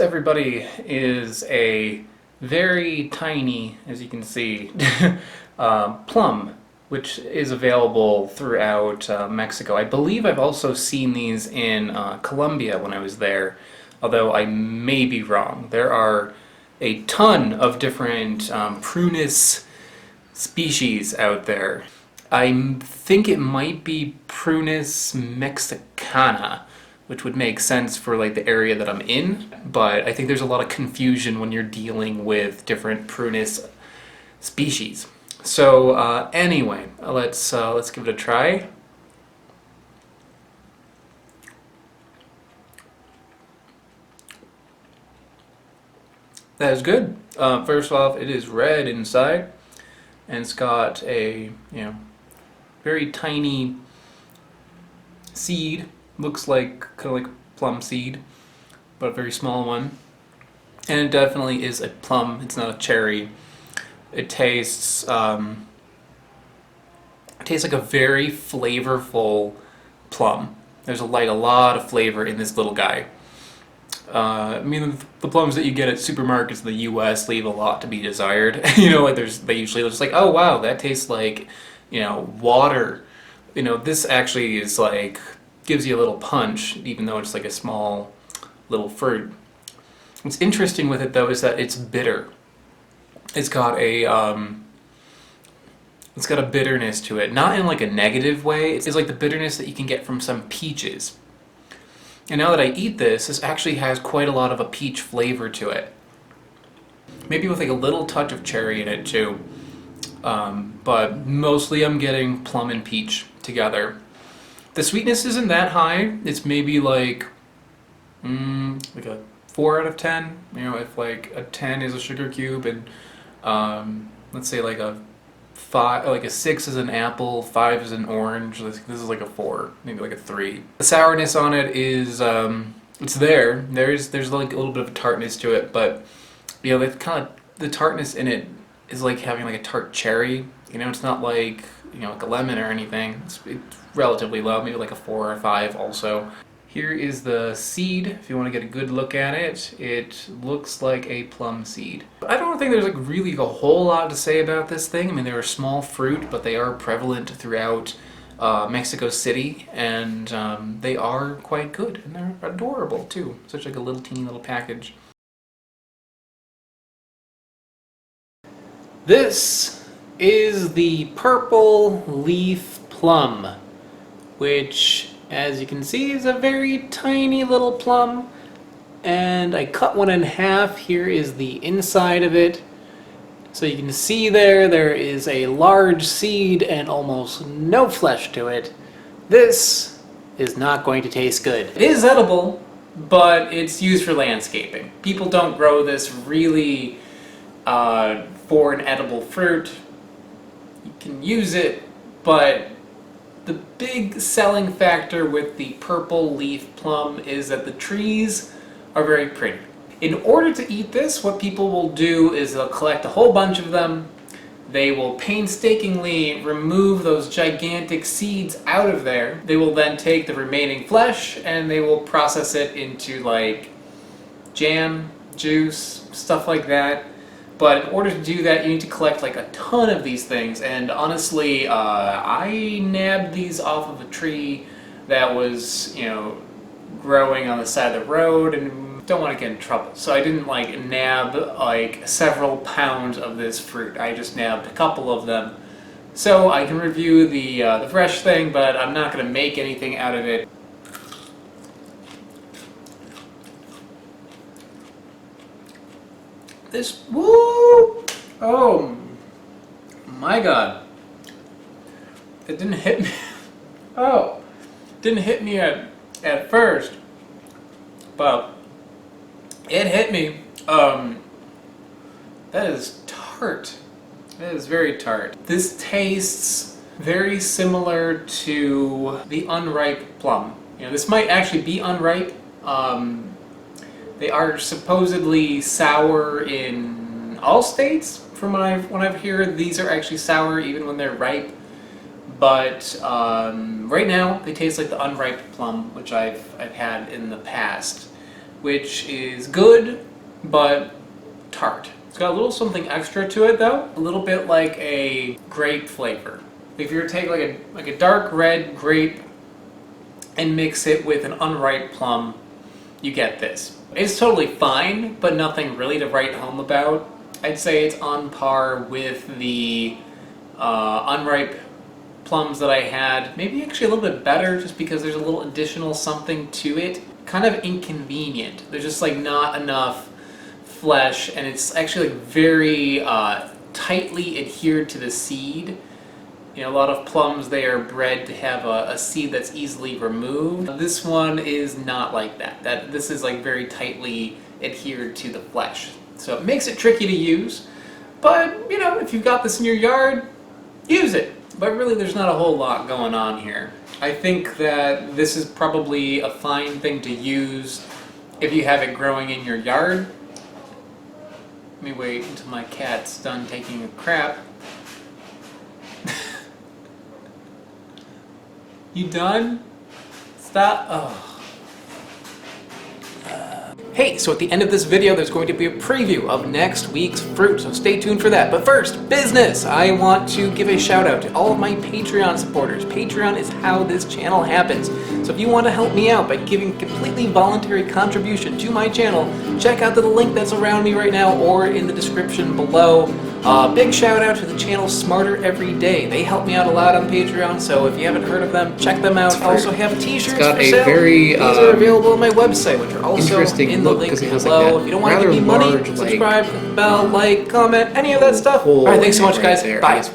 everybody, is a very tiny, as you can see, plum, which is available throughout Mexico. I believe I've also seen these in Colombia when I was there, although I may be wrong. There are a ton of different prunus species out there. I think it might be Prunus mexicana, which would make sense for like the area that I'm in, but I think there's a lot of confusion when you're dealing with different Prunus species. So anyway, let's give it a try. That is good. First off, it is red inside, and it's got a very tiny seed. Looks like kind of like plum seed, but a very small one. And it definitely is a plum. It's not a cherry. It tastes like a very flavorful plum. There's a lot of flavor in this little guy. I mean, the plums that you get at supermarkets in the U.S. leave a lot to be desired. Like they usually just like, oh wow, that tastes like, water. This actually is like gives you a little punch, even though it's like a small little fruit. What's interesting with it though is that it's bitter. It's got a bitterness to it, not in like a negative way. It's like the bitterness that you can get from some peaches. And now that I eat this actually has quite a lot of a peach flavor to it. Maybe with like a little touch of cherry in it too. But mostly I'm getting plum and peach together. The sweetness isn't that high. It's maybe like a 4 out of 10. If like a 10 is a sugar cube and let's say like a 5, like a 6 is an apple, 5 is an orange. This is like a 4, maybe like a 3. The sourness on it is it's there. There's like a little bit of a tartness to it, but the tartness in it is like having like a tart cherry. It's not like like a lemon or anything. It's relatively low, maybe like a 4 or 5 also. Here is the seed, if you want to get a good look at it. It looks like a plum seed. I don't think there's like really a whole lot to say about this thing. I mean, they're a small fruit, but they are prevalent throughout Mexico City, and they are quite good, and they're adorable too. Such like a little teeny little package. This is the purple leaf plum, which, as you can see, is a very tiny little plum, and I cut one in half. Here is the inside of it. So you can see there is a large seed and almost no flesh to it. This is not going to taste good. It is edible, but it's used for landscaping. People don't grow this really for an edible fruit. You can use it, but the big selling factor with the purple leaf plum is that the trees are very pretty. In order to eat this, what people will do is they'll collect a whole bunch of them. They will painstakingly remove those gigantic seeds out of there. They will then take the remaining flesh and they will process it into like jam, juice, stuff like that. But in order to do that, you need to collect like a ton of these things, and honestly, I nabbed these off of a tree that was, growing on the side of the road, and don't want to get in trouble. So I didn't like nab like several pounds of this fruit. I just nabbed a couple of them. So I can review the fresh thing, but I'm not going to make anything out of it. This, woo! Oh my god. It didn't hit me. Oh, didn't hit me at first, but it hit me. That is tart. That is very tart. This tastes very similar to the unripe plum. This might actually be unripe. They are supposedly sour in all states. From when I've heard, these are actually sour even when they're ripe. But right now they taste like the unripe plum, which I've had in the past. which is good, but tart. It's got a little something extra to it though, a little bit like a grape flavor. If you were to take like a dark red grape and mix it with an unripe plum, you get this. It's totally fine, but nothing really to write home about. I'd say it's on par with the unripe plums that I had. Maybe actually a little bit better, just because there's a little additional something to it. Kind of inconvenient. There's just like not enough flesh, and it's actually like very tightly adhered to the seed. You know, a lot of plums, they are bred to have a seed that's easily removed. This one is not like that. This is like very tightly adhered to the flesh. So it makes it tricky to use, but you know, if you've got this in your yard, use it. But really there's not a whole lot going on here. I think that this is probably a fine thing to use if you have it growing in your yard. Let me wait until my cat's done taking a crap. You done? Stop. Oh. Hey, so at the end of this video, there's going to be a preview of next week's fruit, so stay tuned for that. But first, business! I want to give a shout out to all of my Patreon supporters. Patreon is how this channel happens. So if you want to help me out by giving completely voluntary contribution to my channel, check out the link that's around me right now or in the description below. Big shout out to the channel Smarter Every Day. They help me out a lot on Patreon, so if you haven't heard of them, check them out. I also have t-shirts for sale. These are available on my website, which are also in the link below. If you don't want to give me money, subscribe, bell, like, comment, any of that stuff. Alright, thanks so much guys. Bye.